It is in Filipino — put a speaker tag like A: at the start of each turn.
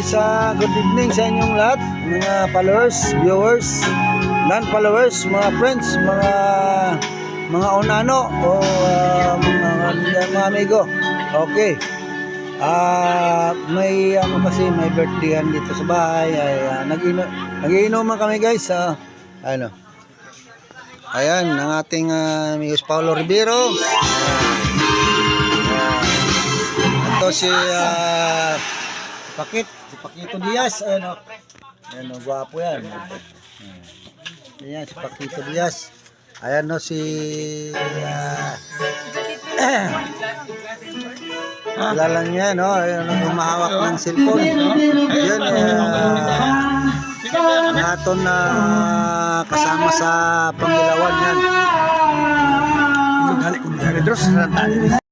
A: guys, good evening sa inyong lahat, mga followers, viewers, non-followers, mga friends, mga onano o mga amigo. Okay. May may birthdayan dito sa bahay. Nagiinuman kami guys. Ayan, ang ating amigos Paulo Rivero. Ito si Pakito Diaz. Ayan o, gwapo yan. Ayan si Pakito Diaz. Ayan o si kilala niya, no? Ayan o, humahawak ng cellphone. Yan naton na kasama sa Pangilawan yan. Ito gali kong dari.